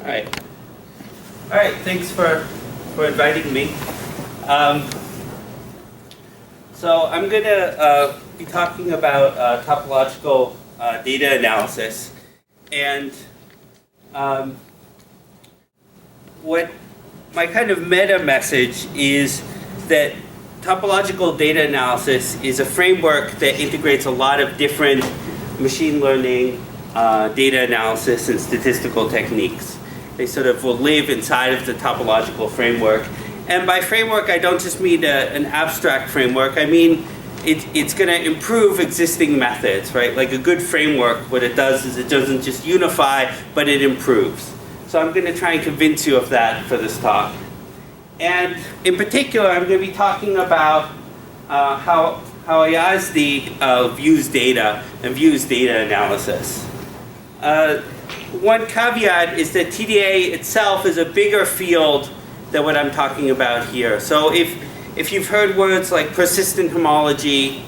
All right. Thanks for inviting me. So I'm going to be talking about topological data analysis, and what my kind of meta message is that topological data analysis is a framework that integrates a lot of different machine learning, data analysis, and statistical techniques. They sort of will live inside of the topological framework. And by framework, I don't just mean an abstract framework. I mean it's going to improve existing methods, right? Like a good framework, what it does is it doesn't just unify, but it improves. So I'm going to try and convince you of that for this talk. And in particular, I'm going to be talking about how Ayasdi views data and views data analysis. One caveat is that TDA itself is a bigger field than what I'm talking about here. So if you've heard words like persistent homology,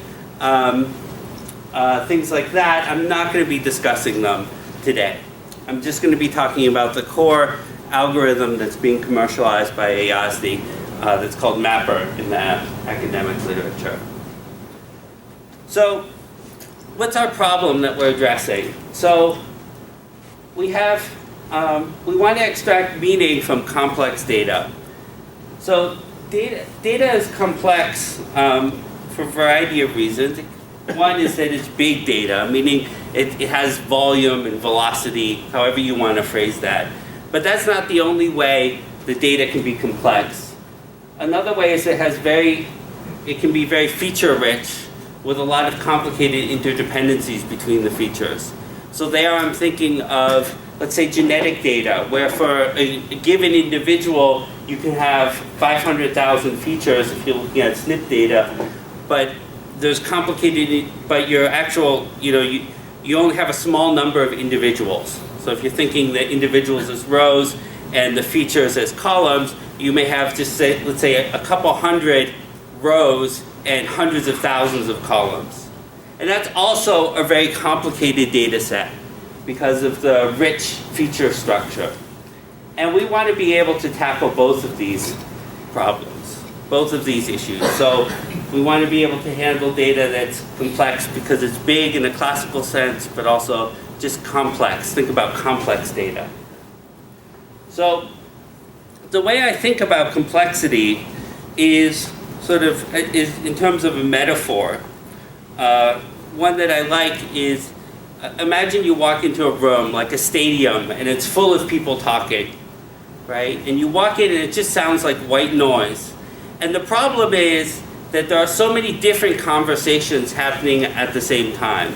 things like that, I'm not going to be discussing them today. I'm just going to be talking about the core algorithm that's being commercialized by Ayasdi that's called MAPPER in the academic literature. So what's our problem that we're addressing? So we want to extract meaning from complex data. So data is complex for a variety of reasons. One is that it's big data, meaning it has volume and velocity, however you want to phrase that. But that's not the only way the data can be complex. Another way is it can be very feature-rich with a lot of complicated interdependencies between the features. So there I'm thinking of, let's say, genetic data, where for a given individual, you can have 500,000 features if you're looking at SNP data, but there's complicated, but your actual, you only have a small number of individuals. So if you're thinking the individuals as rows and the features as columns, you may have just say, let's say a couple hundred rows and hundreds of thousands of columns. And that's also a very complicated data set because of the rich feature structure. And we want to be able to tackle both of these problems, both of these issues. So we want to be able to handle data that's complex because it's big in a classical sense, but also just complex. Think about complex data. So the way I think about complexity is in terms of a metaphor. One that I like is, imagine you walk into a room like a stadium and it's full of people talking, right? And you walk in and it just sounds like white noise. And the problem is that there are so many different conversations happening at the same time.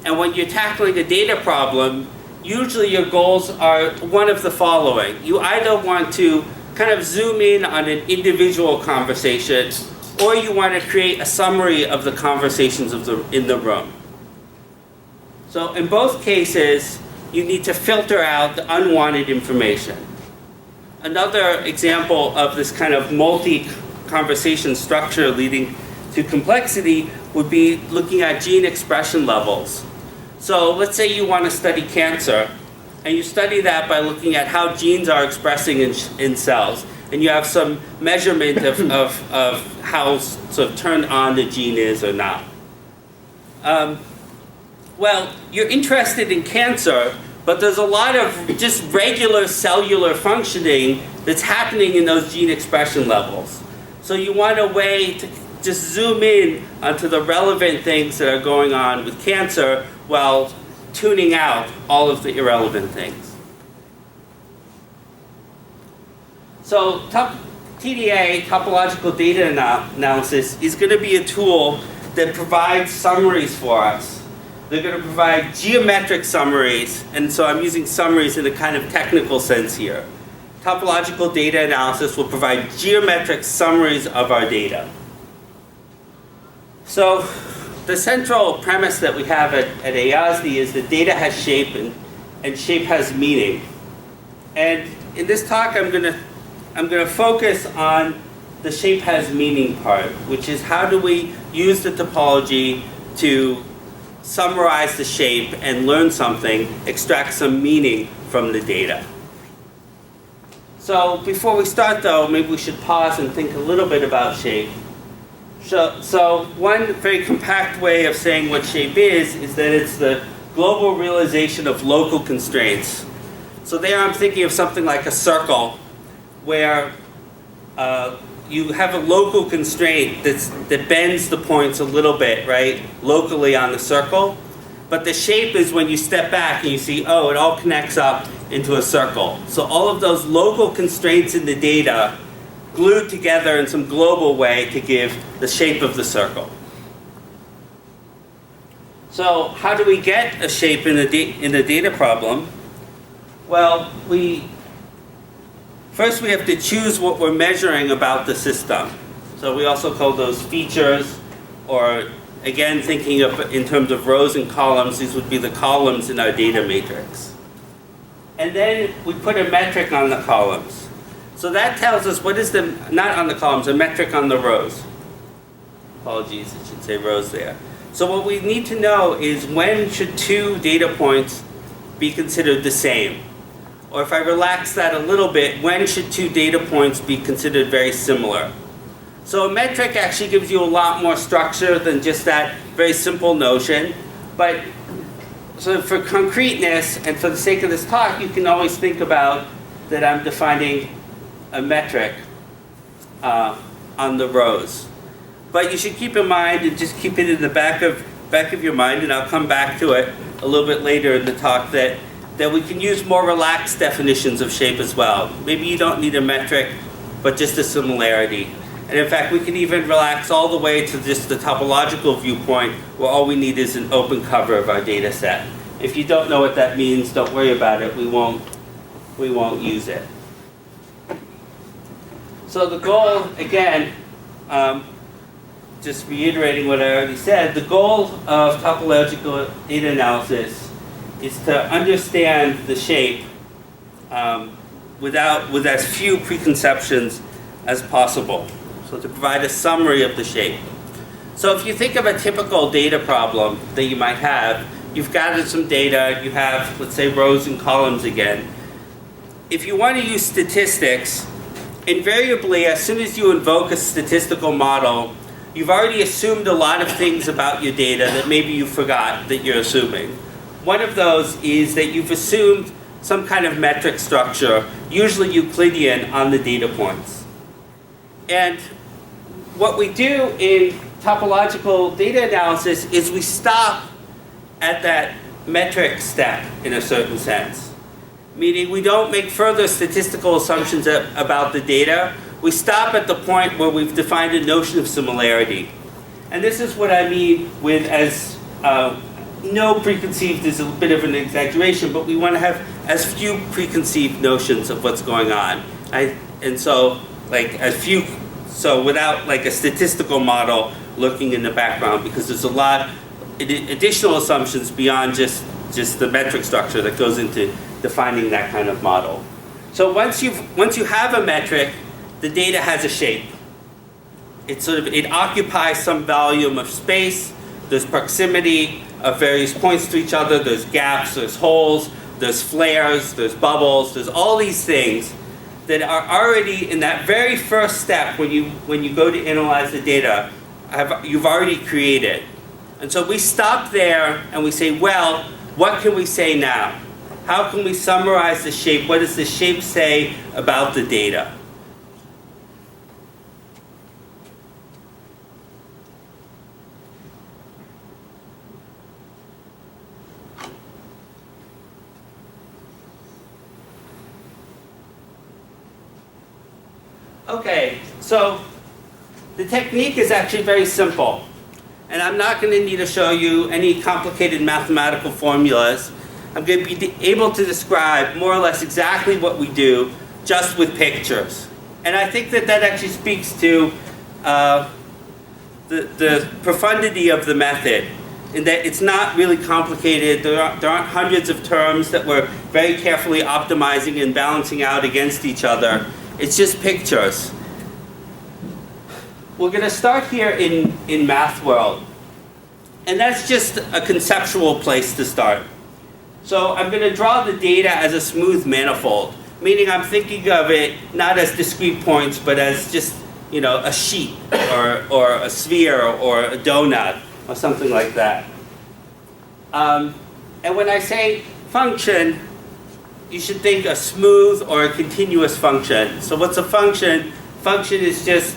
And when you're tackling a data problem, usually your goals are one of the following. You either want to kind of zoom in on an individual conversation, or you want to create a summary of the conversations in the room. So in both cases, you need to filter out the unwanted information. Another example of this kind of multi-conversation structure leading to complexity would be looking at gene expression levels. So let's say you want to study cancer, and you study that by looking at how genes are expressing in cells, and you have some measurement of how sort of turned on the gene is or not. Well, you're interested in cancer, but there's a lot of just regular cellular functioning that's happening in those gene expression levels. So you want a way to just zoom in onto the relevant things that are going on with cancer while tuning out all of the irrelevant things. So TDA, topological data analysis, is going to be a tool that provides summaries for us. They're going to provide geometric summaries, and so I'm using summaries in a kind of technical sense here. Topological data analysis will provide geometric summaries of our data. So the central premise that we have at Ayasdi is that data has shape and shape has meaning. And in this talk, I'm going to focus on the shape has meaning part, which is how do we use the topology to summarize the shape and learn something, extract some meaning from the data. So before we start though, maybe we should pause and think a little bit about shape. So one very compact way of saying what shape is that it's the global realization of local constraints. So there I'm thinking of something like a circle where you have a local constraint that bends the points a little bit, right, locally on the circle. But the shape is when you step back and you see, oh, it all connects up into a circle. So all of those local constraints in the data glued together in some global way to give the shape of the circle. So how do we get a shape in a data problem? Well, first we have to choose what we're measuring about the system. So we also call those features, or again thinking of in terms of rows and columns, these would be the columns in our data matrix. And then we put a metric on the columns. So that tells us what is not on the columns, a metric on the rows. Apologies, it should say rows there. So what we need to know is when should two data points be considered the same? Or if I relax that a little bit, when should two data points be considered very similar? So a metric actually gives you a lot more structure than just that very simple notion. But so for concreteness and for the sake of this talk, you can always think about that I'm defining a metric on the rows. But you should keep in mind and just keep it in the back of your mind, and I'll come back to it a little bit later in the talk, that we can use more relaxed definitions of shape as well. Maybe you don't need a metric, but just a similarity. And in fact, we can even relax all the way to just the topological viewpoint, where all we need is an open cover of our data set. If you don't know what that means, don't worry about it. We won't use it. So the goal, again, just reiterating what I already said, the goal of topological data analysis is to understand the shape with as few preconceptions as possible. So to provide a summary of the shape. So if you think of a typical data problem that you might have, you've gathered some data, you have, let's say, rows and columns again. If you want to use statistics, invariably, as soon as you invoke a statistical model, you've already assumed a lot of things about your data that maybe you forgot that you're assuming. One of those is that you've assumed some kind of metric structure, usually Euclidean, on the data points. And what we do in topological data analysis is we stop at that metric step in a certain sense. Meaning we don't make further statistical assumptions about the data. We stop at the point where we've defined a notion of similarity. And this is what I mean with as no preconceived is a bit of an exaggeration, but we want to have as few preconceived notions of what's going on. So without like a statistical model looking in the background, because there's a lot additional assumptions beyond just the metric structure that goes into defining that kind of model. So once you have a metric, the data has a shape. It occupies some volume of space. There's proximity of various points to each other. There's gaps, there's holes, there's flares, there's bubbles, there's all these things that are already in that very first step when you go to analyze the data, you've already created. And so we stop there and we say, well, what can we say now? How can we summarize the shape? What does the shape say about the data? Okay, so the technique is actually very simple. And I'm not going to need to show you any complicated mathematical formulas. I'm going to be able to describe more or less exactly what we do just with pictures. And I think that actually speaks to the profundity of the method, in that it's not really complicated. There aren't hundreds of terms that we're very carefully optimizing and balancing out against each other. It's just pictures. We're going to start here in math world. And that's just a conceptual place to start. So I'm going to draw the data as a smooth manifold, meaning I'm thinking of it not as discrete points, but as just, a sheet or a sphere or a donut or something like that. And when I say function, you should think a smooth or a continuous function. So what's a function? Function is just,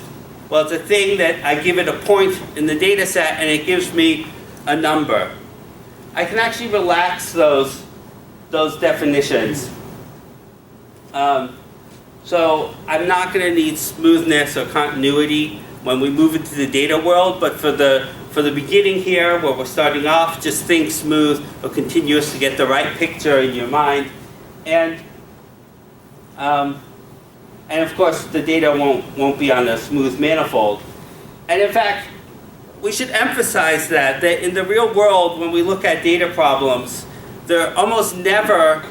well, it's a thing that I give it a point in the data set and it gives me a number. I can actually relax those definitions. So I'm not going to need smoothness or continuity when we move into the data world, but for the beginning here, where we're starting off, just think smooth or continuous to get the right picture in your mind. And of course, the data won't be on a smooth manifold. And in fact, we should emphasize that in the real world, when we look at data problems, they're almost never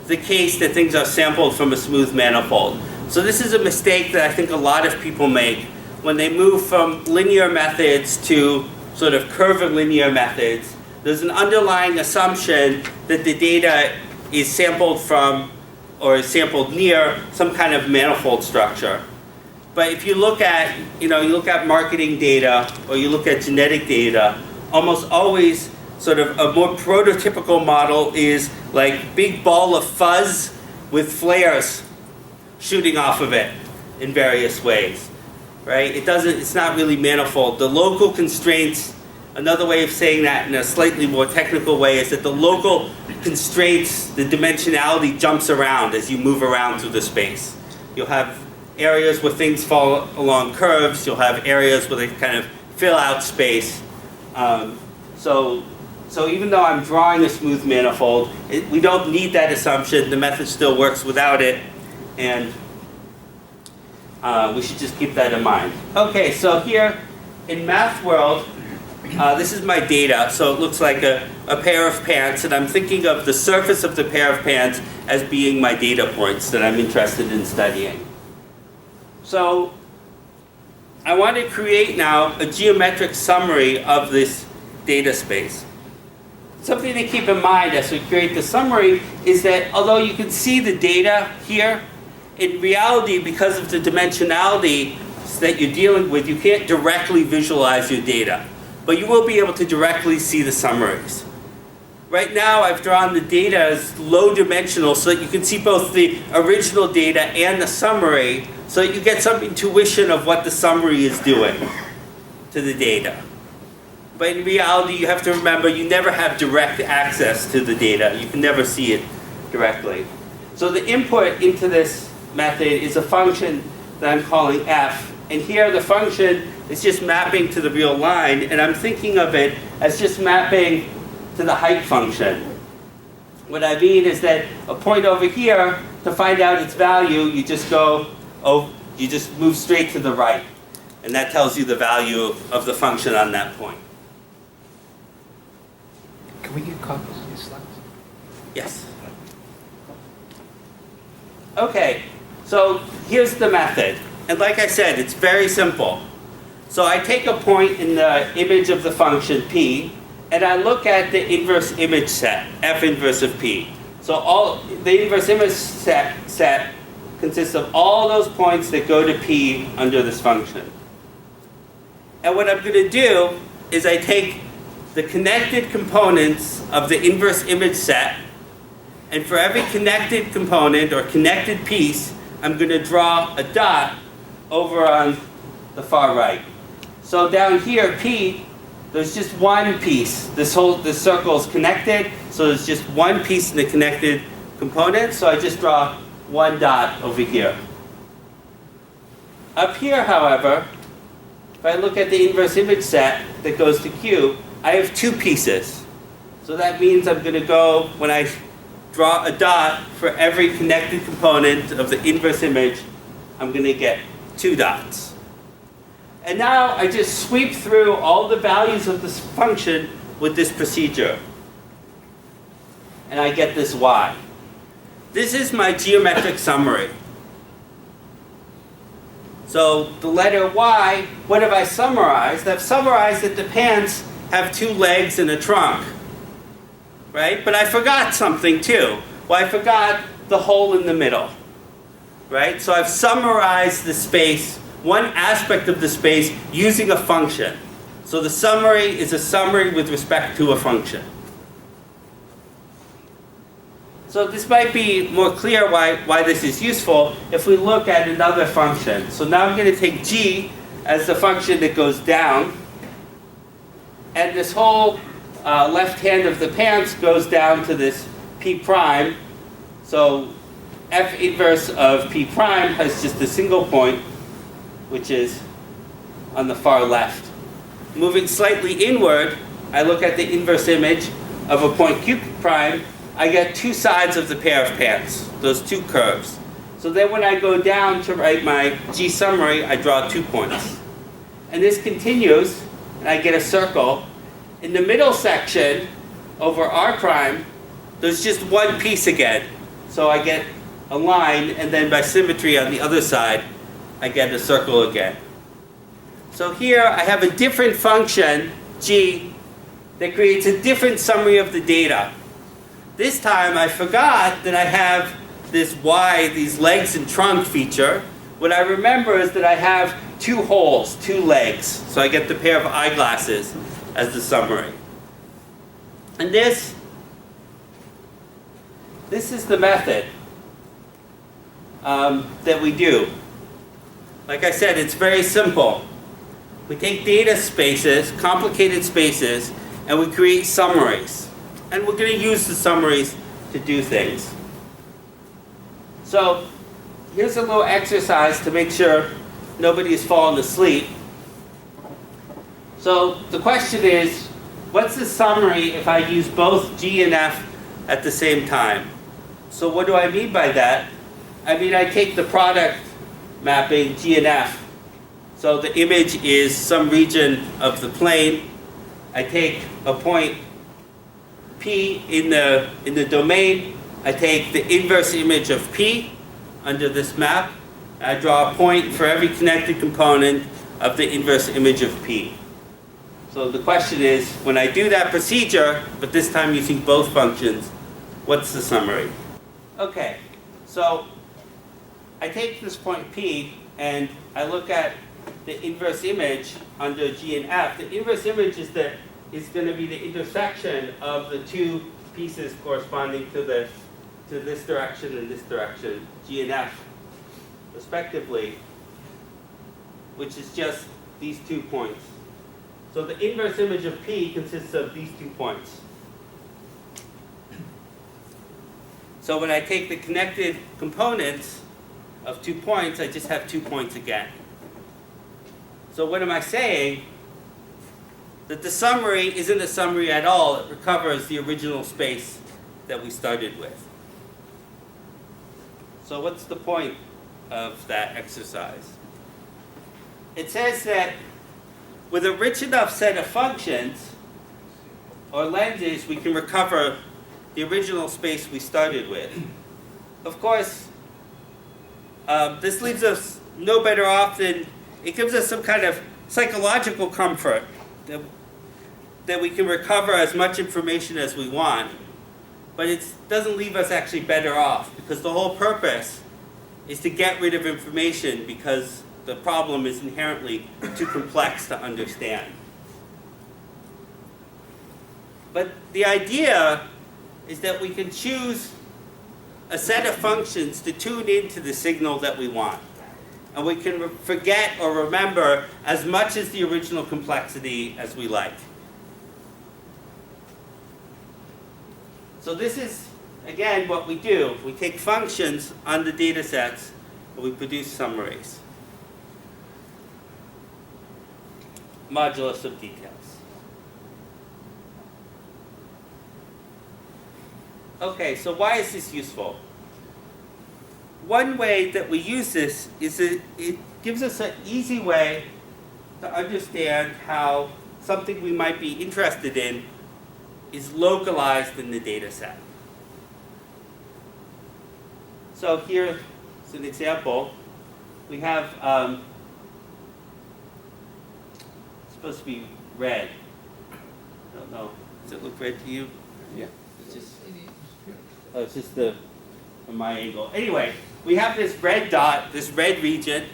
the case that things are sampled from a smooth manifold. So this is a mistake that I think a lot of people make when they move from linear methods to sort of curvilinear methods. There's an underlying assumption that the data is sampled from or is sampled near some kind of manifold structure. But if you look at, you look at marketing data or you look at genetic data, almost always sort of a more prototypical model is like big ball of fuzz with flares shooting off of it in various ways, right? It's not really manifold. The local constraints, another way of saying that in a slightly more technical way is that the local constraints, the dimensionality jumps around as you move around through the space. You'll have areas where things fall along curves. You'll have areas where they kind of fill out space. So even though I'm drawing a smooth manifold, we don't need that assumption. The method still works without it, and we should just keep that in mind. Okay, so here in math world, this is my data. So it looks like a pair of pants, and I'm thinking of the surface of the pair of pants as being my data points that I'm interested in studying. So I want to create now a geometric summary of this data space. Something to keep in mind as we create the summary is that although you can see the data here, in reality, because of the dimensionality that you're dealing with, you can't directly visualize your data, but you will be able to directly see the summaries. Right now, I've drawn the data as low dimensional so that you can see both the original data and the summary, so that you get some intuition of what the summary is doing to the data. But in reality, you have to remember you never have direct access to the data. You can never see it directly. So the input into this method is a function that I'm calling f. And here the function is just mapping to the real line. And I'm thinking of it as just mapping to the height function. What I mean is that a point over here, to find out its value, you just move straight to the right. And that tells you the value of the function on that point. Can we get copies of these slides? Yes. Okay, so here's the method. And like I said, it's very simple. So I take a point in the image of the function p, and I look at the inverse image set, f inverse of p. So the inverse image set consists of all those points that go to p under this function. And what I'm going to do is I take the connected components of the inverse image set, and for every connected component or connected piece, I'm going to draw a dot over on the far right. So down here, P, there's just one piece. This circle is connected, so there's just one piece in the connected component, so I just draw one dot over here. Up here, however, if I look at the inverse image set that goes to Q, I have two pieces. So that means I'm going to go, when I draw a dot for every connected component of the inverse image, I'm going to get two dots. And now I just sweep through all the values of this function with this procedure. And I get this y. This is my geometric summary. So the letter y, what have I summarized? I've summarized that the pants have two legs and a trunk, right? But I forgot something too. Well, I forgot the hole in the middle. right? So I've summarized the space, one aspect of the space, using a function. So the summary is a summary with respect to a function. So this might be more clear why this is useful if we look at another function. So now I'm going to take g as the function that goes down, and this whole left hand of the pants goes down to this p prime. So f inverse of p prime has just a single point, which is on the far left. Moving slightly inward, I look at the inverse image of a point q prime. I get two sides of the pair of pants, those two curves. So then when I go down to write my G summary, I draw 2 points. And this continues, and I get a circle. In the middle section, over R prime, there's just one piece again. So I get a line, and then by symmetry on the other side, I get a circle again. So here I have a different function, G, that creates a different summary of the data. This time I forgot that I have this Y, these legs and trunk feature. What I remember is that I have two holes, two legs. So I get the pair of eyeglasses as the summary. And this is the method that we do. Like I said, it's very simple. We take data spaces, complicated spaces, and we create summaries. And we're going to use the summaries to do things. So here's a little exercise to make sure nobody is falling asleep. So the question is, what's the summary if I use both G and F at the same time? So what do I mean by that? I mean I take the product mapping G and F. So the image is some region of the plane. I take a point P in the domain. I take the inverse image of P under this map. I draw a point for every connected component of the inverse image of P. So the question is, when I do that procedure, but this time using both functions, what's the summary? Okay, so I take this point P and I look at the inverse image under G and F. The inverse image is going to be the intersection of the two pieces corresponding to this direction and this direction, G and F, respectively, which is just these 2 points. So the inverse image of P consists of these 2 points. So when I take the connected components of 2 points, I just have 2 points again. So what am I saying? That the summary isn't a summary at all. It recovers the original space that we started with. So what's the point of that exercise? It says that with a rich enough set of functions or lenses, we can recover the original space we started with. Of course, this leaves us no better off than, it gives us some kind of psychological comfort that we can recover as much information as we want, but it doesn't leave us actually better off, because the whole purpose is to get rid of information because the problem is inherently too complex to understand. But the idea is that we can choose a set of functions to tune into the signal that we want. And we can forget or remember as much as the original complexity as we like. So this is, again, what we do. We take functions on the data sets and we produce summaries. Modulus of details. Okay, so why is this useful? One way that we use this is that it gives us an easy way to understand how something we might be interested in is localized in the data set. So here's an example. We have, it's supposed to be red. I don't know. Does it look red to you? Yeah. It's just, oh, it's just from my angle. Anyway, we have this red dot, this red region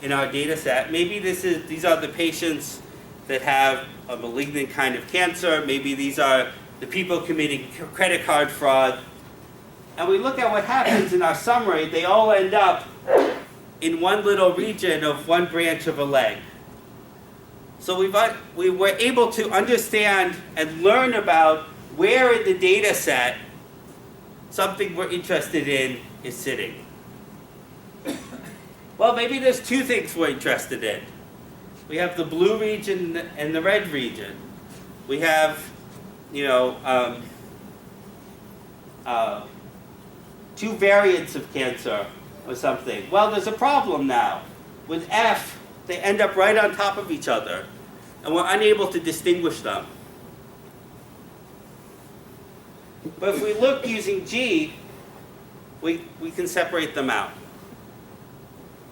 in our data set. Maybe these are the patients that have a malignant kind of cancer. Maybe these are the people committing credit card fraud. And we look at what happens in our summary. They all end up in one little region of one branch of a leg. So we were able to understand and learn about where in the data set something we're interested in is sitting. Well, maybe there's two things we're interested in. We have the blue region and the red region. We have, two variants of cancer or something. Well, there's a problem now. With F, they end up right on top of each other, and we're unable to distinguish them. But if we look using G, we can separate them out.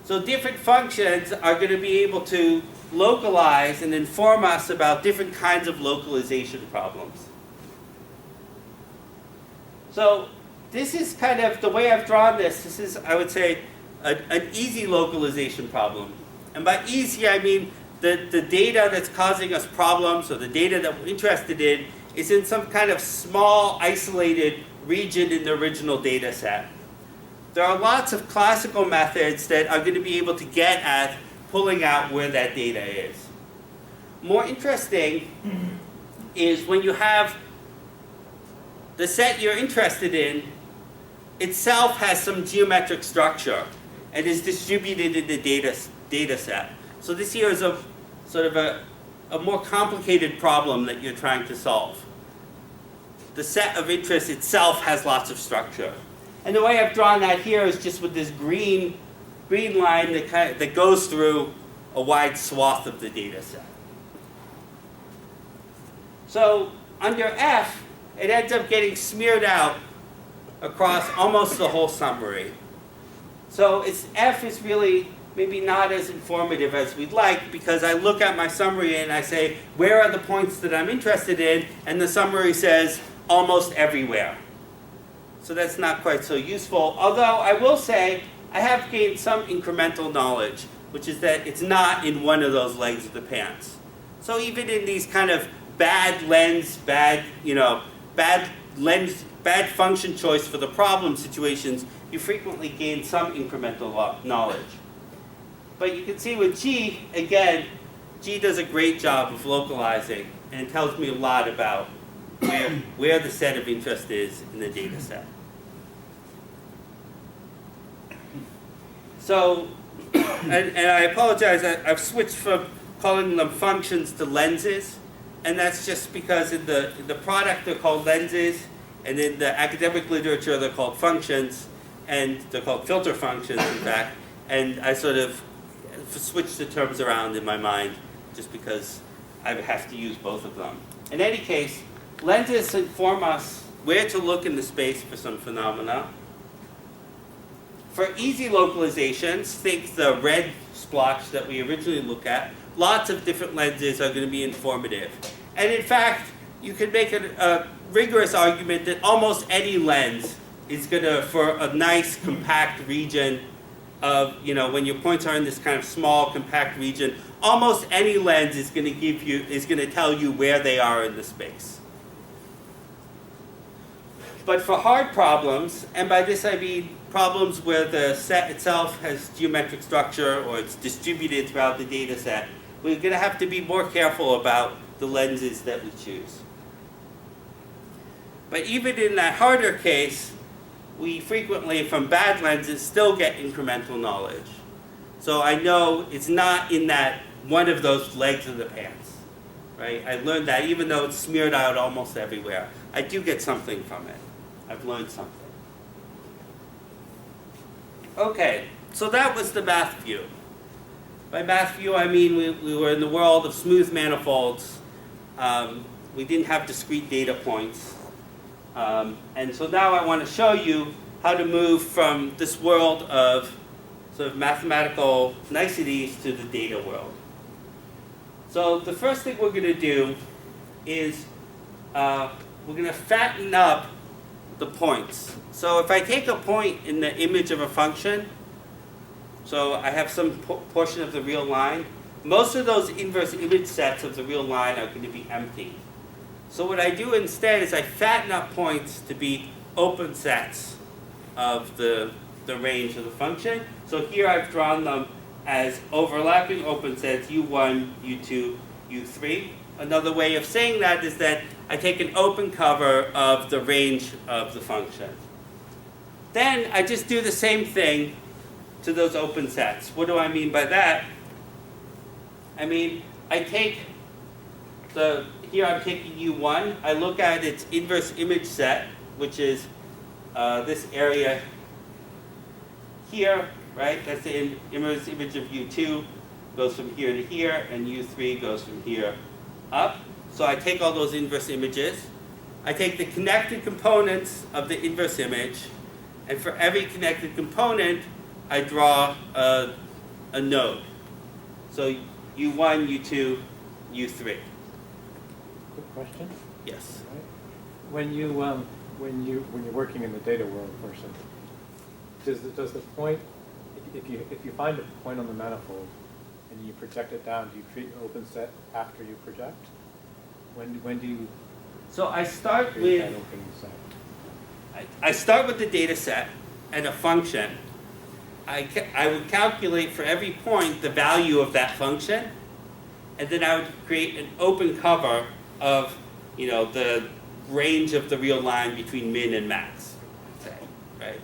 So different functions are going to be able to localize and inform us about different kinds of localization problems. So this is kind of the way I've drawn this. This is, I would say, an easy localization problem. And by easy, I mean the data that's causing us problems, or the data that we're interested in, is in some kind of small, isolated region in the original data set. There are lots of classical methods that are going to be able to get at pulling out where that data is. More interesting is when you have the set you're interested in itself has some geometric structure and is distributed in the data set. So this here is a sort of a more complicated problem that you're trying to solve. The set of interest itself has lots of structure. And the way I've drawn that here is just with this green line that goes through a wide swath of the data set. So under F, it ends up getting smeared out across almost the whole summary. So F is really maybe not as informative as we'd like, because I look at my summary and I say, where are the points that I'm interested in? And the summary says, almost everywhere. So that's not quite so useful. Although I will say, I have gained some incremental knowledge, which is that it's not in one of those legs of the pants. So even in these kind of bad function choice for the problem situations, you frequently gain some incremental knowledge. But you can see with G, again, G does a great job of localizing, and it tells me a lot about where the set of interest is in the data set. So, and I apologize, I've switched from calling them functions to lenses, and that's just because in the product they're called lenses, and in the academic literature they're called functions, and they're called filter functions, in fact, and I sort of switched the terms around in my mind just because I have to use both of them. In any case, lenses inform us where to look in the space for some phenomena. For easy localizations, think the red splotch that we originally looked at, lots of different lenses are going to be informative. And in fact, you could make a rigorous argument that almost any lens is going to, for a nice compact region of, when your points are in this kind of small compact region, almost any lens is going to tell you where they are in the space. But for hard problems, and by this I mean problems where the set itself has geometric structure or it's distributed throughout the data set, we're going to have to be more careful about the lenses that we choose. But even in that harder case, we frequently, from bad lenses, still get incremental knowledge. So I know it's not in that one of those legs of the pants, right? I learned that even though it's smeared out almost everywhere, I do get something from it. I've learned something. Okay, so that was the math view. By math view, I mean we were in the world of smooth manifolds. We didn't have discrete data points. And so now I want to show you how to move from this world of sort of mathematical niceties to the data world. So the first thing we're going to do is we're going to fatten up the points. So if I take a point in the image of a function, so I have some portion of the real line, most of those inverse image sets of the real line are going to be empty. So what I do instead is I fatten up points to be open sets of the range of the function. So here I've drawn them as overlapping open sets u1, u2, u3. Another way of saying that is that I take an open cover of the range of the function. Then I just do the same thing to those open sets. What do I mean by that? I mean, I take here I'm taking u1, I look at its inverse image set, which is this area here, right? That's the inverse image of u2, goes from here to here, and u3 goes from here up. So I take all those inverse images. I take the connected components of the inverse image, and for every connected component, I draw a node. So u1, u2, u3. Quick question. Yes. When you're working in the data world, person, does the point, if you find a point on the manifold and you project it down, do you treat your open set after you project? When do you? So I start create with that open set? I start with the data set and a function. I would calculate for every point the value of that function, and then I would create an open cover of, the range of the real line between min and max, say, right?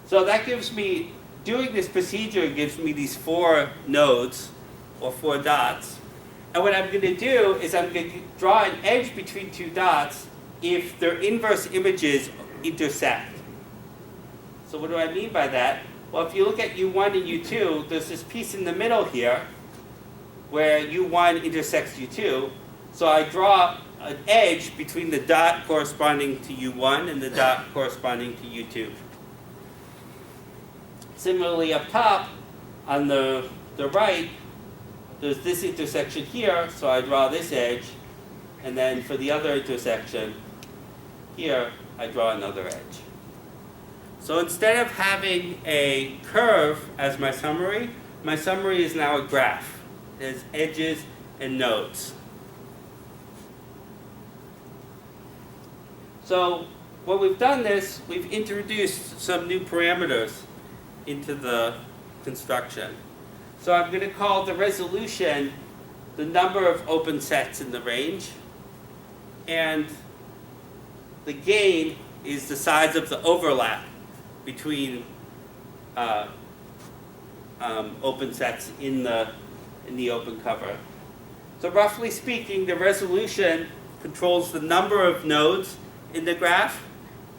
So that gives me, doing this procedure gives me these 4 nodes, or 4 dots, and what I'm going to do is I'm going to draw an edge between 2 dots if their inverse images intersect. So what do I mean by that? Well, if you look at u1 and u2, there's this piece in the middle here where u1 intersects u2. So I draw an edge between the dot corresponding to u1 and the dot corresponding to u2. Similarly, up top, on the right, there's this intersection here, so I draw this edge. And then for the other intersection here, I draw another edge. So instead of having a curve as my summary is now a graph. It has edges and nodes. So when we've done this, we've introduced some new parameters into the construction. So I'm going to call the resolution the number of open sets in the range, and the gain is the size of the overlap between open sets in the open cover. So roughly speaking, the resolution controls the number of nodes in the graph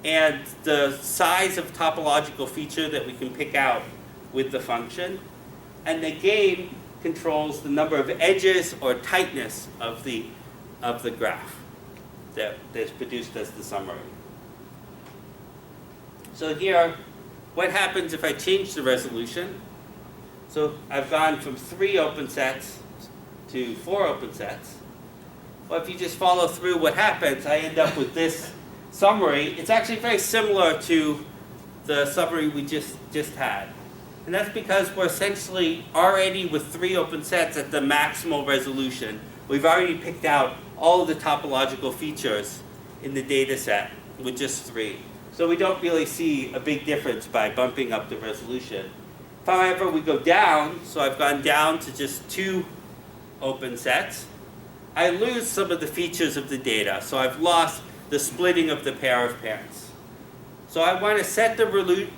and the size of topological feature that we can pick out with the function. And the gain controls the number of edges or tightness of the graph that's produced as the summary. So here, what happens if I change the resolution? So I've gone from 3 open sets to 4 open sets. Well, if you just follow through what happens, I end up with this summary. It's actually very similar to the summary we just had. And that's because we're essentially already with 3 open sets at the maximal resolution. We've already picked out all of the topological features in the data set with just 3. So we don't really see a big difference by bumping up the resolution. If, however, we go down, so I've gone down to just 2 open sets, I lose some of the features of the data. So I've lost the splitting of the pair of parents. So I want to set the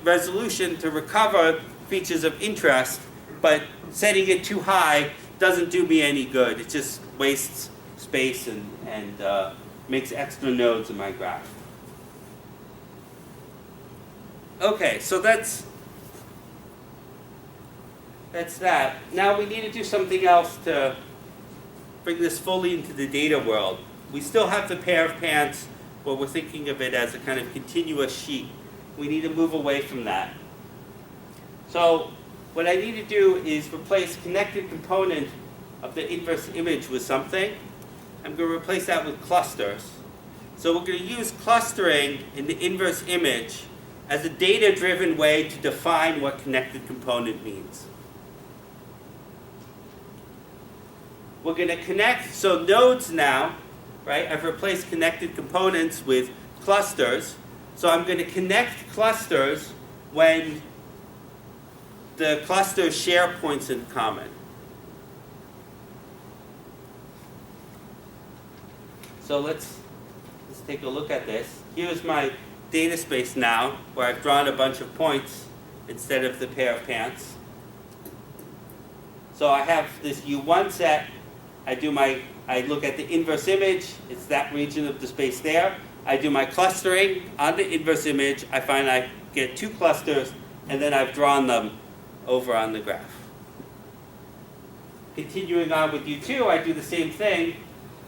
resolution to recover features of interest, but setting it too high doesn't do me any good. It just wastes space and makes extra nodes in my graph. Okay, so that's that. Now we need to do something else to bring this fully into the data world. We still have the pair of pants, but we're thinking of it as a kind of continuous sheet. We need to move away from that. So what I need to do is replace connected component of the inverse image with something. I'm going to replace that with clusters. So we're going to use clustering in the inverse image as a data-driven way to define what connected component means. We're going to connect, so nodes now, right? I've replaced connected components with clusters. So I'm going to connect clusters when the clusters share points in common. So let's take a look at this. Here's my data space now, where I've drawn a bunch of points instead of the pair of pants. So I have this U1 set. I look at the inverse image. It's that region of the space there. I do my clustering on the inverse image. I find I get 2 clusters, and then I've drawn them over on the graph. Continuing on with U2, I do the same thing.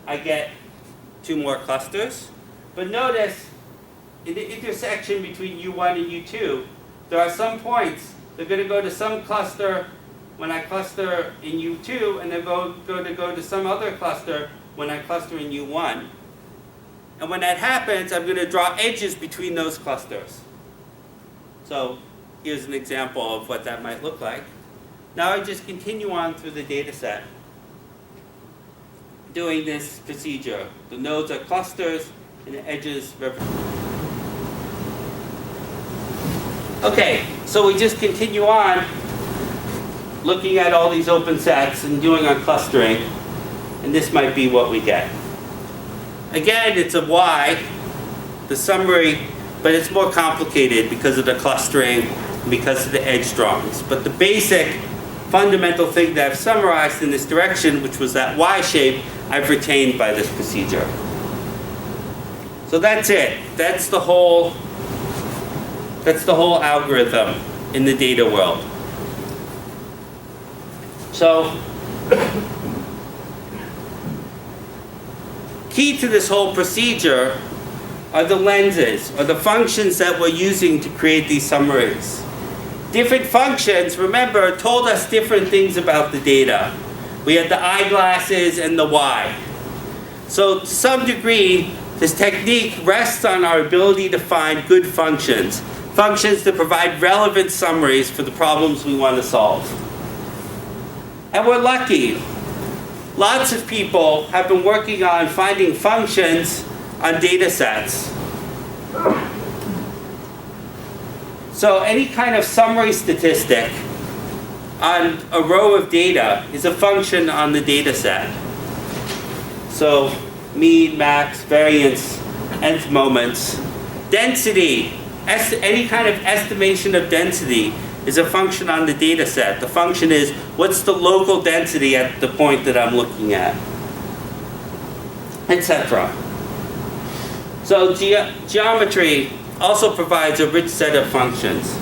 I get 2 more clusters. But notice, in the intersection between U1 and U2, there are some points. They're going to go to some cluster when I cluster in U2, and they're going to go to some other cluster when I cluster in U1. And when that happens, I'm going to draw edges between those clusters. So here's an example of what that might look like. Now I just continue on through the data set, doing this procedure. The nodes are clusters, and the edges represent. Okay, so we just continue on, looking at all these open sets and doing our clustering, and this might be what we get. Again, it's a Y, the summary, but it's more complicated because of the clustering, because of the edge drawings. But the basic fundamental thing that I've summarized in this direction, which was that Y shape, I've retained by this procedure. So that's it. That's the whole algorithm in the data world. So, key to this whole procedure are the lenses, or the functions that we're using to create these summaries. Different functions, remember, told us different things about the data. We had the eyeglasses and the Y. So to some degree, this technique rests on our ability to find good functions. Functions that provide relevant summaries for the problems we want to solve. And we're lucky. Lots of people have been working on finding functions on data sets. So any kind of summary statistic on a row of data is a function on the data set. So mean, max, variance, nth moments. Density, any kind of estimation of density is a function on the data set. The function is, what's the local density at the point that I'm looking at, etc. So geometry also provides a rich set of functions.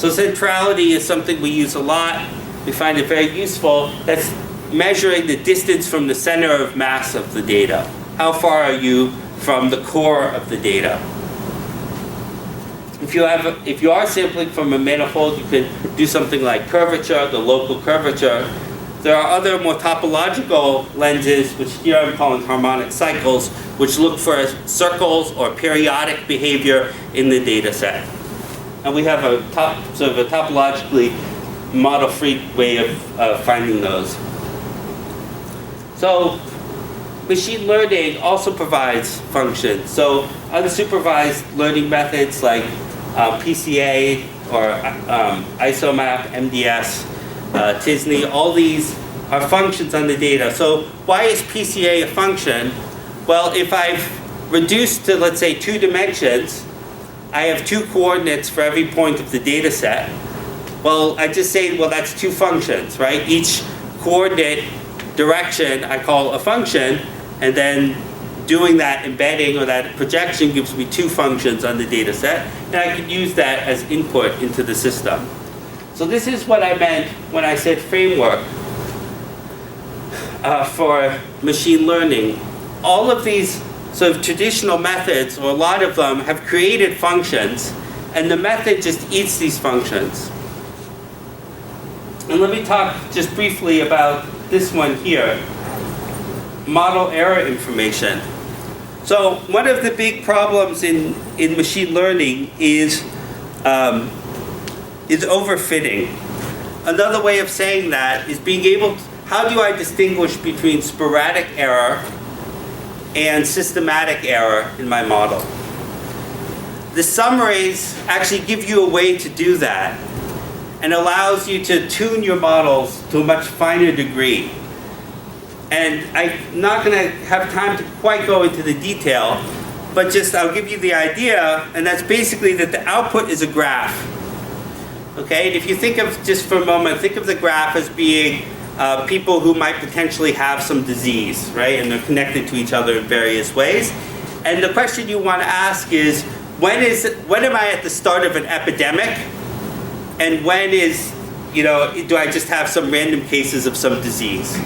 So centrality is something we use a lot. We find it very useful. That's measuring the distance from the center of mass of the data. How far are you from the core of the data? If you are sampling from a manifold, you can do something like curvature, the local curvature. There are other more topological lenses, which here I'm calling harmonic cycles, which look for circles or periodic behavior in the data set. And we have a topologically model-free way of finding those. So machine learning also provides functions. So unsupervised learning methods like PCA or ISOMAP, MDS, TISNE, all these are functions on the data. So why is PCA a function? Well, if I've reduced to, let's say, 2 dimensions, I have 2 coordinates for every point of the data set. Well, I just say, well, that's 2 functions, right? Each coordinate direction I call a function, and then doing that embedding or that projection gives me 2 functions on the data set, and I can use that as input into the system. So this is what I meant when I said framework for machine learning. All of these sort of traditional methods, or a lot of them, have created functions, and the method just eats these functions. And let me talk just briefly about this one here, model error information. So one of the big problems in machine learning is overfitting. Another way of saying that is being able to, how do I distinguish between sporadic error and systematic error in my model? The summaries actually give you a way to do that and allows you to tune your models to a much finer degree. And I'm not going to have time to quite go into the detail, but just I'll give you the idea, and that's basically that the output is a graph. Okay, and if you think of, just for a moment, think of the graph as being people who might potentially have some disease, right? And they're connected to each other in various ways. And the question you want to ask is, when am I at the start of an epidemic? And when is, do I just have some random cases of some disease?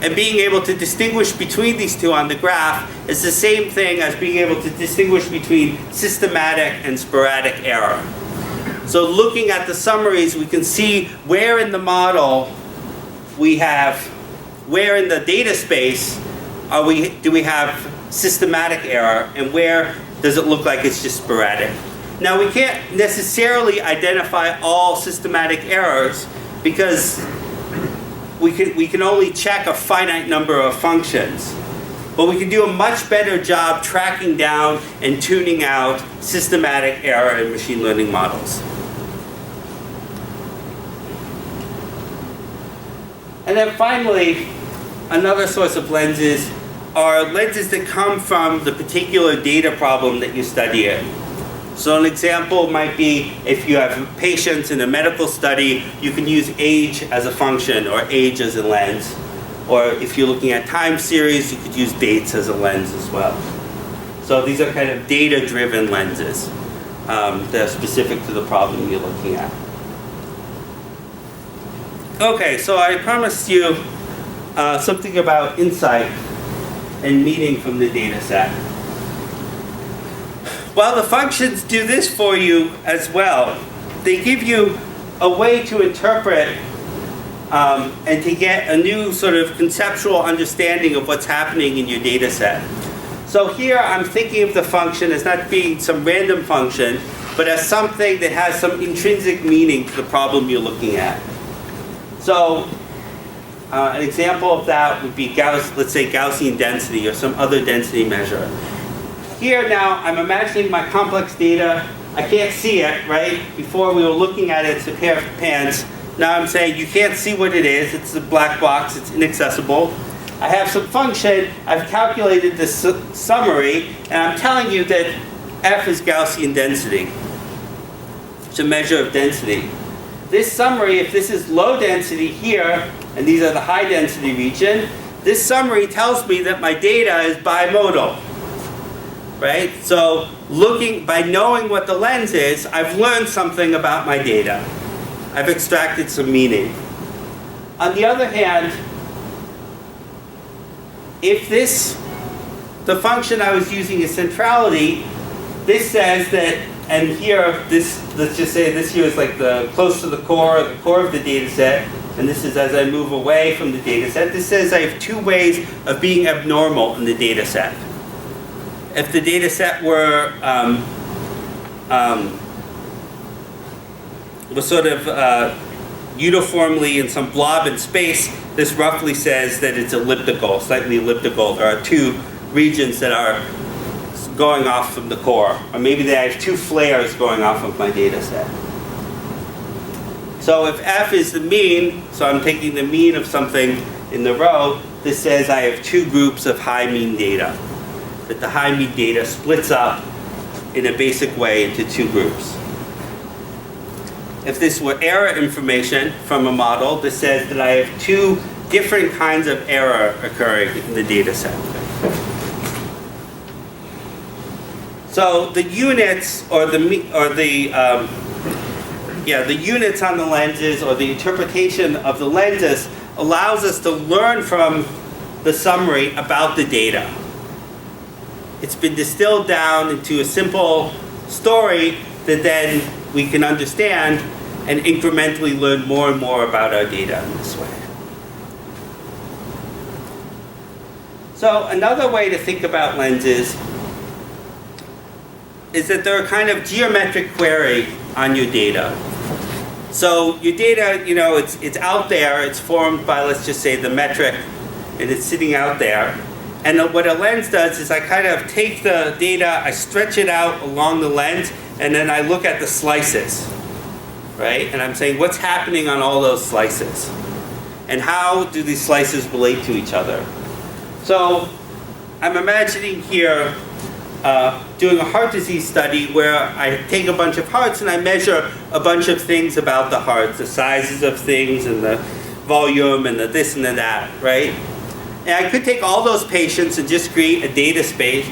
And being able to distinguish between these two on the graph is the same thing as being able to distinguish between systematic and sporadic error. So looking at the summaries, we can see where in the model where in the data space do we have systematic error, and where does it look like it's just sporadic. Now we can't necessarily identify all systematic errors because we can only check a finite number of functions. But we can do a much better job tracking down and tuning out systematic error in machine learning models. And then finally, another source of lenses are lenses that come from the particular data problem that you study it. So an example might be if you have patients in a medical study, you can use age as a function or age as a lens. Or if you're looking at time series, you could use dates as a lens as well. So these are kind of data-driven lenses that are specific to the problem you're looking at. Okay, so I promised you something about insight and meaning from the data set. Well, the functions do this for you as well. They give you a way to interpret and to get a new sort of conceptual understanding of what's happening in your data set. So here I'm thinking of the function as not being some random function, but as something that has some intrinsic meaning to the problem you're looking at. So an example of that would be let's say Gaussian density or some other density measure. Here now, I'm imagining my complex data. I can't see it, right? Before we were looking at it, it's a pair of pants. Now I'm saying you can't see what it is. It's a black box. It's inaccessible. I have some function. I've calculated this summary, and I'm telling you that F is Gaussian density. It's a measure of density. This summary, if this is low density here, and these are the high density region, this summary tells me that my data is bimodal. Right? So by knowing what the lens is, I've learned something about my data. I've extracted some meaning. On the other hand, if the function I was using is centrality, this says that, and here, let's just say this here is like close to the core of the data set, and this is as I move away from the data set. This says I have two ways of being abnormal in the data set. If the data set were was sort of uniformly in some blob in space, this roughly says that it's elliptical, slightly elliptical. There are two regions that are going off from the core, or maybe they have two flares going off of my data set. So if F is the mean, so I'm taking the mean of something in the row, this says I have two groups of high mean data. That the high mean data splits up in a basic way into two groups. If this were error information from a model, this says that I have two different kinds of error occurring in the data set. So the units the units on the lenses or the interpretation of the lenses allows us to learn from the summary about the data. It's been distilled down into a simple story that then we can understand and incrementally learn more and more about our data in this way. So another way to think about lenses is that they're a kind of geometric query on your data. So your data, it's out there, it's formed by, let's just say, the metric, and it's sitting out there. And what a lens does is I kind of take the data, I stretch it out along the lens, and then I look at the slices, right? And I'm saying, what's happening on all those slices? And how do these slices relate to each other? So I'm imagining here doing a heart disease study where I take a bunch of hearts and I measure a bunch of things about the hearts, the sizes of things and the volume and the this and the that, right? And I could take all those patients and just create a data space,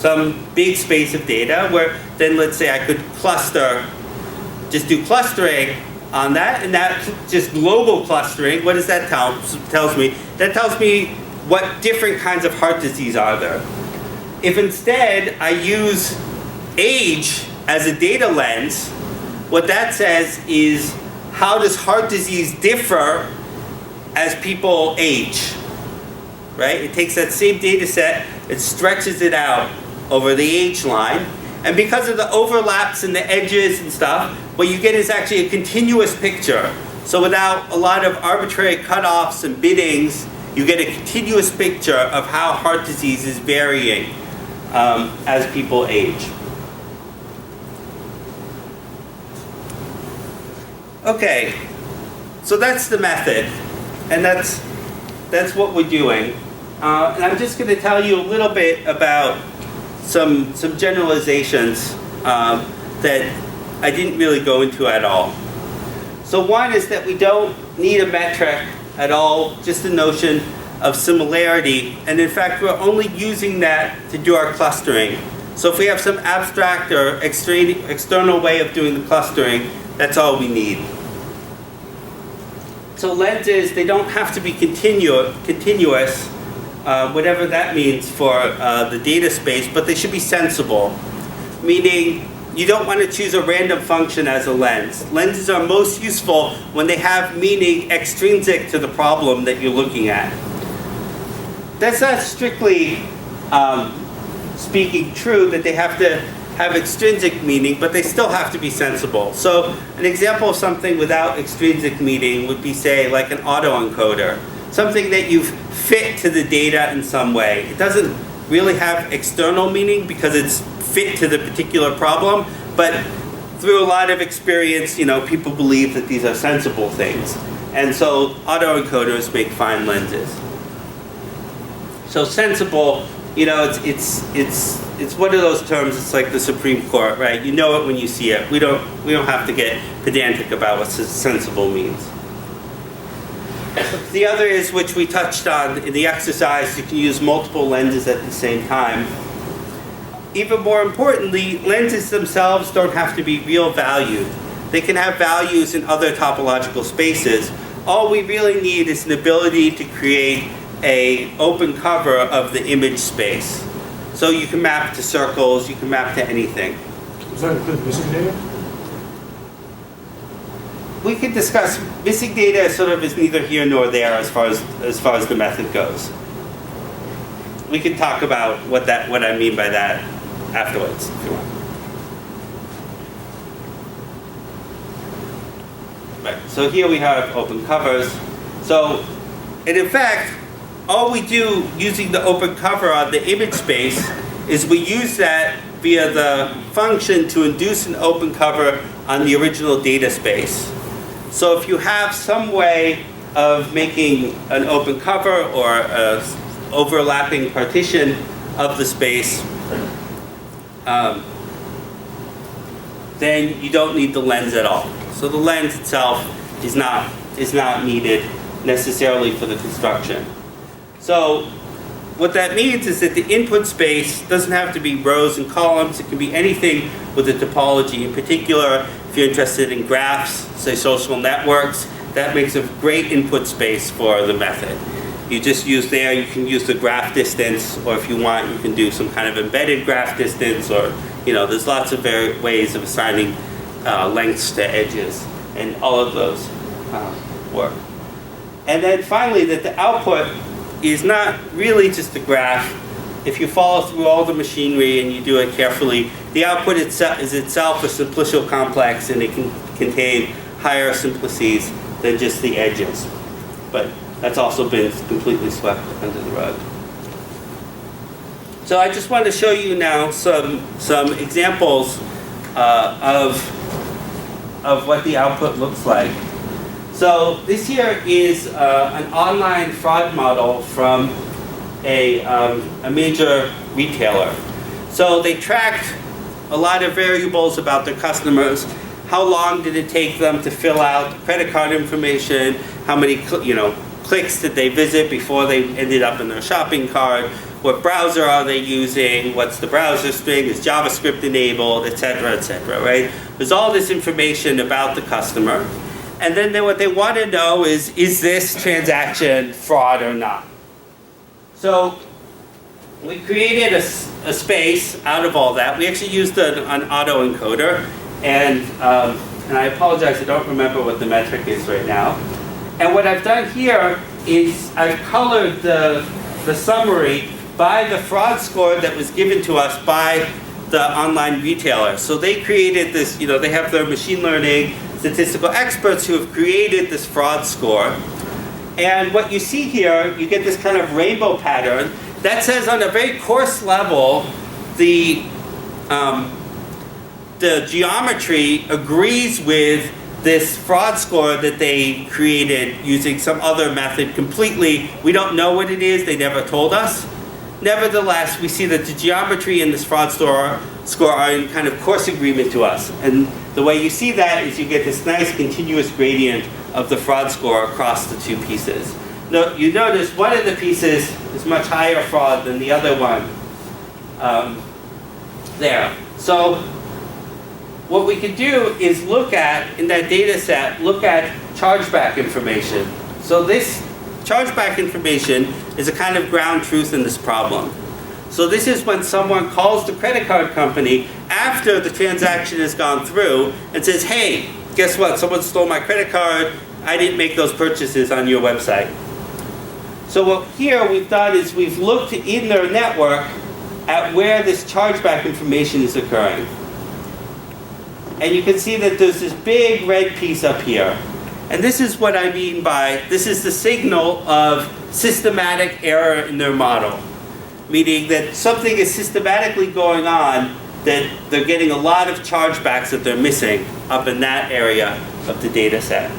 some big space of data where then let's say I could just do clustering on that, and that just global clustering, what does that tells me? That tells me what different kinds of heart disease are there. If instead I use age as a data lens, what that says is how does heart disease differ as people age? Right? It takes that same data set, it stretches it out over the age line, and because of the overlaps and the edges and stuff, what you get is actually a continuous picture. So without a lot of arbitrary cutoffs and biddings, you get a continuous picture of how heart disease is varying as people age. Okay, so that's the method, and that's what we're doing. And I'm just going to tell you a little bit about some generalizations that I didn't really go into at all. So one is that we don't need a metric at all, just the notion of similarity. And in fact, we're only using that to do our clustering. So if we have some abstract or external way of doing the clustering, that's all we need. So lenses, they don't have to be continuous, whatever that means for the data space, but they should be sensible. Meaning, you don't want to choose a random function as a lens. Lenses are most useful when they have meaning extrinsic to the problem that you're looking at. That's not strictly speaking true that they have to have extrinsic meaning, but they still have to be sensible. So an example of something without extrinsic meaning would be, say, like an autoencoder. Something that you've fit to the data in some way. It doesn't really have external meaning because it's fit to the particular problem, but through a lot of experience, people believe that these are sensible things. And so autoencoders make fine lenses. So sensible, it's one of those terms. It's like the Supreme Court, right? You know it when you see it. We don't have to get pedantic about what sensible means. The other is, which we touched on in the exercise, you can use multiple lenses at the same time. Even more importantly, lenses themselves don't have to be real valued. They can have values in other topological spaces. All we really need is an ability to create an open cover of the image space. So you can map to circles, you can map to anything. Does that include missing data? We could discuss missing data sort of is neither here nor there as far as the method goes. We can talk about what I mean by that afterwards if you want. Right. So here we have open covers. So, and in fact, all we do using the open cover on the image space is we use that via the function to induce an open cover on the original data space. So if you have some way of making an open cover or an overlapping partition of the space, then you don't need the lens at all. So the lens itself is not needed necessarily for the construction. So what that means is that the input space doesn't have to be rows and columns. It can be anything with a topology. In particular, if you're interested in graphs, say social networks, that makes a great input space for the method. You just use there, you can use the graph distance, or if you want, you can do some kind of embedded graph distance, or there's lots of ways of assigning lengths to edges, and all of those work. And then finally, that the output is not really just a graph, if you follow through all the machinery and you do it carefully, the output is itself a simplicial complex, and it can contain higher simplices than just the edges. But that's also been completely swept under the rug. So I just want to show you now some examples of what the output looks like. So this here is an online fraud model from a major retailer. So they tracked a lot of variables about their customers. How long did it take them to fill out credit card information? How many clicks did they visit before they ended up in their shopping cart? What browser are they using? What's the browser string? Is JavaScript enabled? Et cetera, right? There's all this information about the customer. And then what they want to know is this transaction fraud or not? So we created a space out of all that. We actually used an autoencoder. And I apologize, I don't remember what the metric is right now. And what I've done here is I've colored the summary by the fraud score that was given to us by the online retailer. So they created this, they have their machine learning statistical experts who have created this fraud score. And what you see here, you get this kind of rainbow pattern that says on a very coarse level, the geometry agrees with this fraud score that they created using some other method completely. We don't know what it is, they never told us. Nevertheless, we see that the geometry in this fraud score are in kind of coarse agreement to us. And the way you see that is you get this nice continuous gradient of the fraud score across the two pieces. Now, you notice one of the pieces is much higher fraud than the other one there. So what we can do is look at, in that data set, look at chargeback information. So this chargeback information is a kind of ground truth in this problem. So this is when someone calls the credit card company after the transaction has gone through and says, hey, guess what? Someone stole my credit card. I didn't make those purchases on your website. So what here we've done is we've looked in their network at where this chargeback information is occurring. And you can see that there's this big red piece up here. And this is what I mean by, this is the signal of systematic error in their model. Meaning that something is systematically going on, that they're getting a lot of chargebacks that they're missing up in that area of the data set.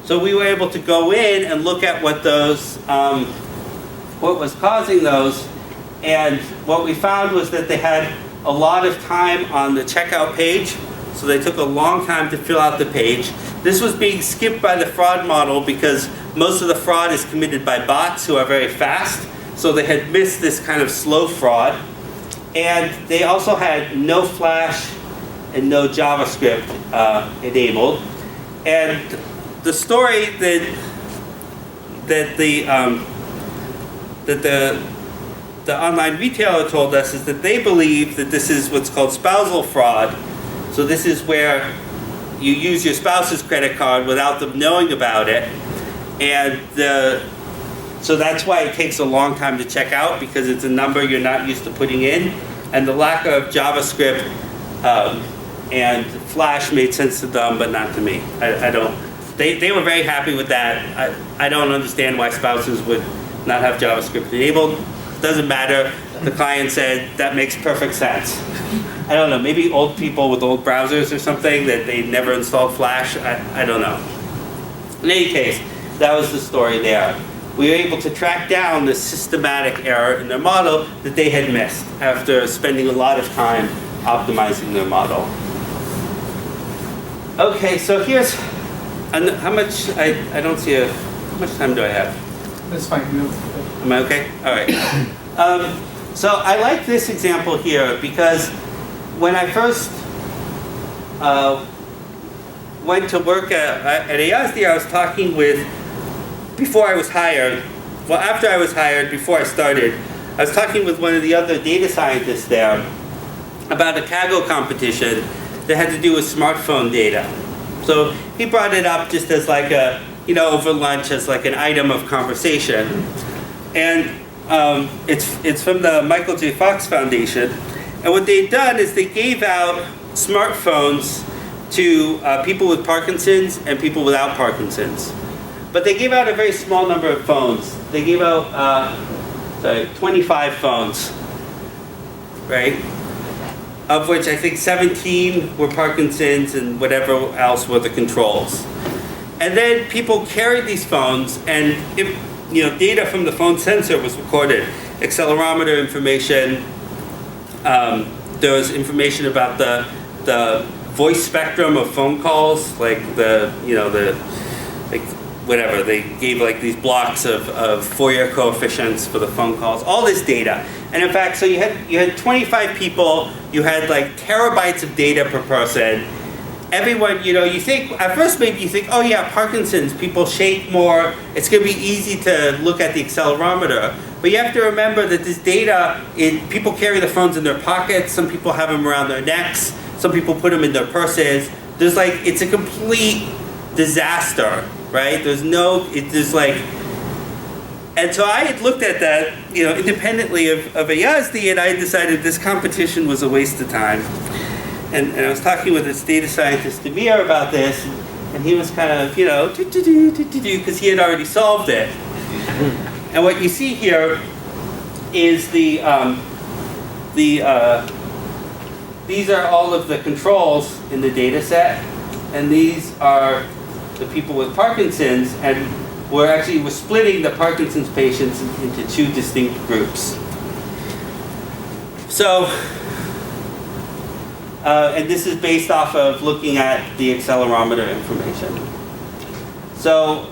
So we were able to go in and look at what those, what was causing those, and what we found was that they had a lot of time on the checkout page, so they took a long time to fill out the page. This was being skipped by the fraud model because most of the fraud is committed by bots who are very fast, so they had missed this kind of slow fraud. And they also had no Flash and no JavaScript enabled. And the story that the online retailer told us is that they believe that this is what's called spousal fraud. So this is where you use your spouse's credit card without them knowing about it. And so that's why it takes a long time to check out, because it's a number you're not used to putting in. And the lack of JavaScript and Flash made sense to them, but not to me. I don't. They were very happy with that. I don't understand why spouses would not have JavaScript enabled. Doesn't matter. The client said that makes perfect sense. I don't know. Maybe old people with old browsers or something that they never installed Flash. I don't know. In any case, that was the story there. We were able to track down the systematic error in their model that they had missed after spending a lot of time optimizing their model. Okay, so here's how much, I don't see how much time do I have? That's fine. No. Am I okay? All right. So I like this example here because when I first went to work at Ayasdi, I was talking with, before I was hired, well, after I was hired, before I started, I was talking with one of the other data scientists there about a Kaggle competition that had to do with smartphone data. So he brought it up just as like a, over lunch as like an item of conversation. And It's from the Michael J. Fox Foundation. And what they've done is they gave out smartphones to people with Parkinson's and people without Parkinson's. But they gave out a very small number of phones. They gave out 25 phones, right? Of which I think 17 were Parkinson's and whatever else were the controls. And then people carried these phones, and data from the phone sensor was recorded. Accelerometer information. There was information about the voice spectrum of phone calls, like whatever, they gave like these blocks of Fourier coefficients for the phone calls, all this data. And in fact, so you had 25 people, you had like terabytes of data per person. Everyone, you think, at first maybe you think, oh yeah, Parkinson's, people shake more, it's gonna be easy to look at the accelerometer. But you have to remember that this data, people carry the phones in their pockets, some people have them around their necks, some people put them in their purses. It's a complete disaster, right? And so I had looked at that, independently of Ayasdi, and I decided this competition was a waste of time. And I was talking with this data scientist, Demir, about this, and he was kind of, because he had already solved it. And what you see here is these are all of the controls in the data set, and these are the people with Parkinson's, and we're splitting the Parkinson's patients into two distinct groups. So, and this is based off of looking at the accelerometer information. So,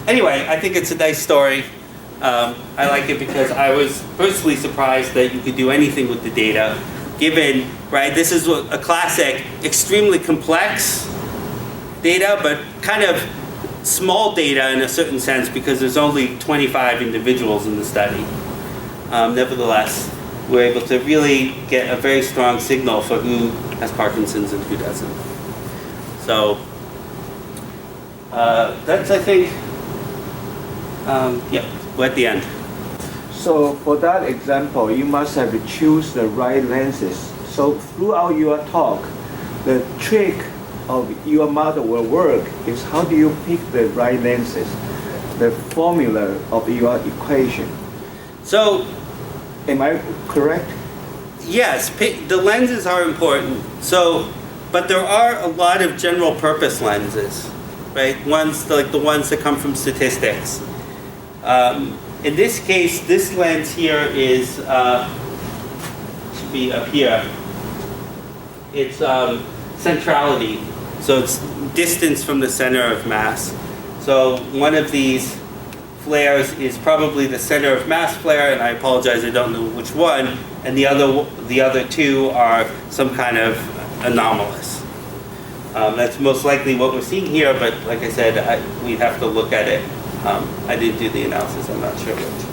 anyway, I think it's a nice story. I like it because I was personally surprised that you could do anything with the data, given, right, this is a classic, extremely complex data, but kind of small data in a certain sense because there's only 25 individuals in the study. Nevertheless, we're able to really get a very strong signal for who has Parkinson's and who doesn't. So, that's, I think, we're at the end. So for that example, you must have to choose the right lenses. So throughout your talk, the trick of your model will work is how do you pick the right lenses, the formula of your equation. So, am I correct? Yes, the lenses are important. So, but there are a lot of general purpose lenses, right? Ones like the ones that come from statistics. In this case, this lens here is should be up here. It's centrality, so it's distance from the center of mass. So one of these flares is probably the center of mass flare, and I apologize, I don't know which one. And the other two are some kind of anomalous. That's most likely what we're seeing here, but like I said, we'd have to look at it. I didn't do the analysis, I'm not sure which.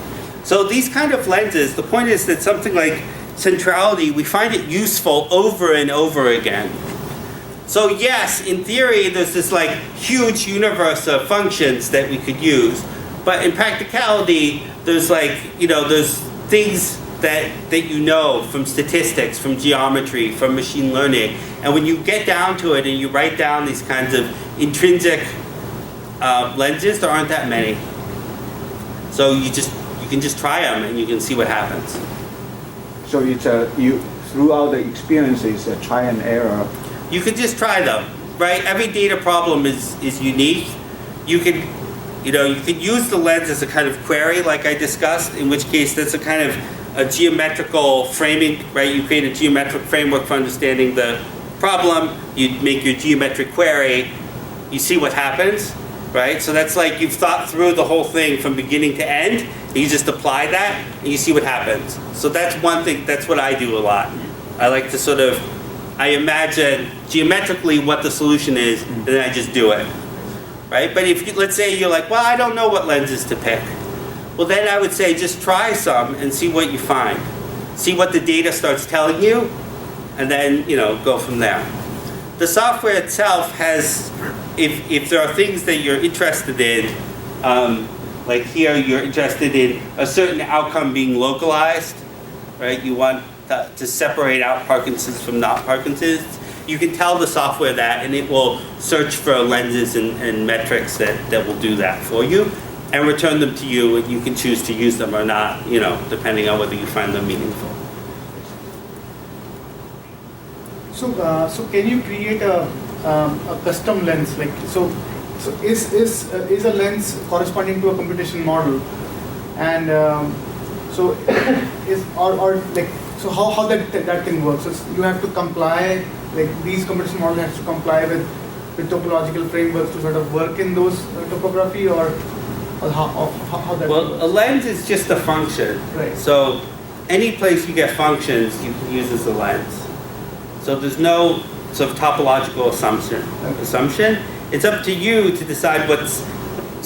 So these kind of lenses, the point is that something like centrality, we find it useful over and over again. So yes, in theory, there's this like huge universe of functions that we could use, but in practicality, there's there's things that from statistics, from geometry, from machine learning, and when you get down to it and you write down these kinds of intrinsic lenses, there aren't that many. So you can just try them and you can see what happens. So it's throughout the experience, it's a try and error. You can just try them, right? Every data problem is unique. You could use the lens as a kind of query, like I discussed, in which case that's a kind of a geometrical framing, right? You create a geometric framework for understanding the problem. You make your geometric query. You see what happens, right? So that's like you've thought through the whole thing from beginning to end. And you just apply that, and you see what happens. So that's one thing. That's what I do a lot. I like to I imagine geometrically what the solution is, and then I just do it, right? But let's say you're like, well, I don't know what lenses to pick. Well, then I would say just try some and see what you find. See what the data starts telling you, and then go from there. The software itself has, if there are things that you're interested in, Like here, you're interested in a certain outcome being localized, right? You want to separate out Parkinson's from not Parkinson's. You can tell the software that, and it will search for lenses and metrics that will do that for you, and return them to you, and you can choose to use them or not, depending on whether you find them meaningful. So can you create a custom lens? Like so is a lens corresponding to a computation model, and so is or like so how that thing works? So you have to comply, like these computation models have to comply with topological frameworks to sort of work in those topography, or how that Well, works? a lens is just a function. Right. So any place you get functions, you can use as a lens. So there's no sort of topological assumption. It's up to you to decide what's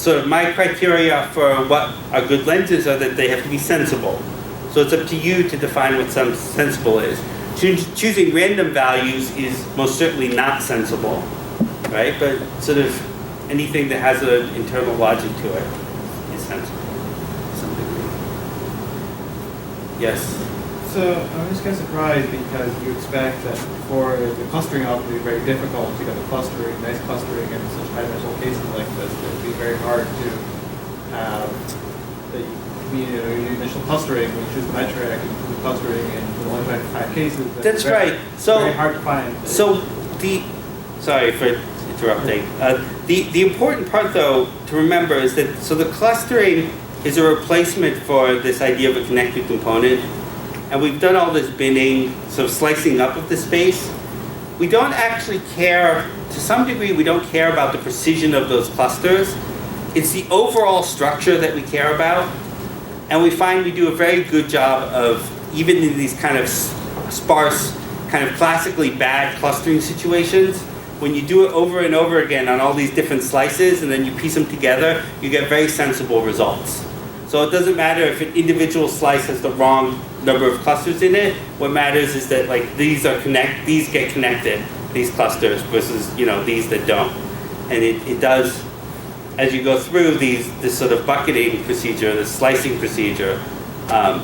sort of my criteria for what are good lenses are that they have to be sensible. So it's up to you to define what some sensible is. Choosing random values is most certainly not sensible, right? But sort of anything that has an internal logic to it is sensible to some degree. Yes? So I'm just kind of surprised because you expect that for the clustering algorithm to be very difficult to get the clustering, nice clustering in such high-dimensional cases like this. It would be very hard to have the initial clustering when you choose the metric and the clustering in the 1.5 cases. That's right. So very hard to find. Sorry for interrupting. The important part though to remember is that the clustering is a replacement for this idea of a connected component. And we've done all this binning, sort of slicing up of the space. We don't actually care, to some degree, we don't care about the precision of those clusters. It's the overall structure that we care about. And we find we do a very good job of, even in these kind of sparse, kind of classically bad clustering situations, when you do it over and over again on all these different slices and then you piece them together, you get very sensible results. So it doesn't matter if an individual slice has the wrong number of clusters in it. What matters is that like these get connected, these clusters, versus these that don't. And it does, as you go through this sort of bucketing procedure, this slicing procedure,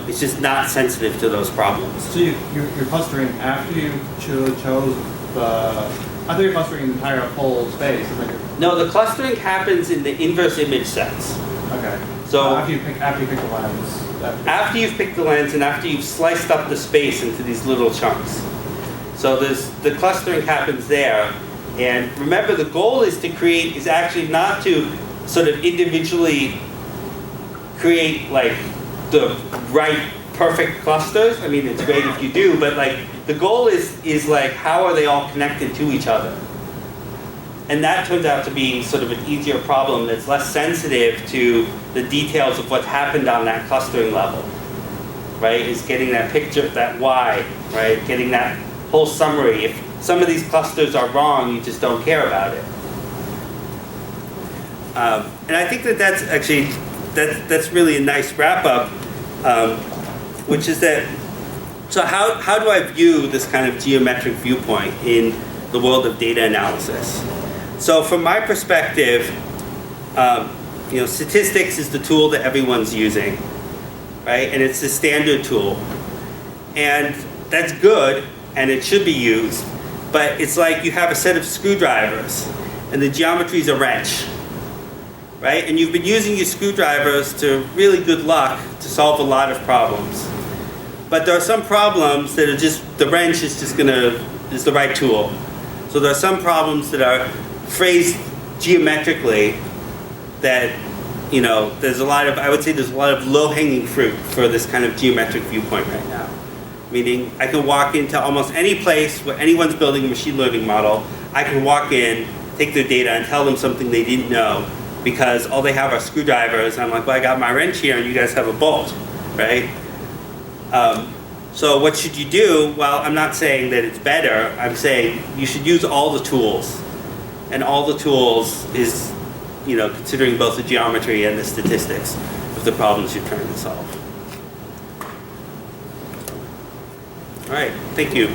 it's just not sensitive to those problems. So you're clustering after you chose after you're clustering the entire whole space. No, the clustering happens in the inverse image sets. Okay. So after you pick the lens. After you've picked the lens and after you've sliced up the space into these little chunks. So the clustering happens there. And remember, the goal is actually not to sort of individually create like the right perfect clusters. I mean, it's great if you do, but like the goal is like how are they all connected to each other? And that turns out to be sort of an easier problem that's less sensitive to the details of what's happened on that clustering level, right? Is getting that picture, that Y, right? Getting that whole summary. If some of these clusters are wrong, you just don't care about it. And I think that's actually, that's really a nice wrap up, which is that, so how do I view this kind of geometric viewpoint in the world of data analysis? So from my perspective, statistics is the tool that everyone's using, right? And it's the standard tool. And that's good, and it should be used, but it's like you have a set of screwdrivers, and the geometry is a wrench, right? And you've been using your screwdrivers to really good luck to solve a lot of problems. But there are some problems that are just, the wrench is the right tool. So there are some problems that are phrased geometrically that, there's a lot of low-hanging fruit for this kind of geometric viewpoint right now. Meaning, I can walk into almost any place where anyone's building a machine learning model, I can walk in, take their data, and tell them something they didn't know, because all they have are screwdrivers. I'm like, well, I got my wrench here, and you guys have a bolt, right? So what should you do? Well, I'm not saying that it's better. I'm saying you should use all the tools. And all the tools is, considering both the geometry and the statistics of the problems you're trying to solve. All right, thank you.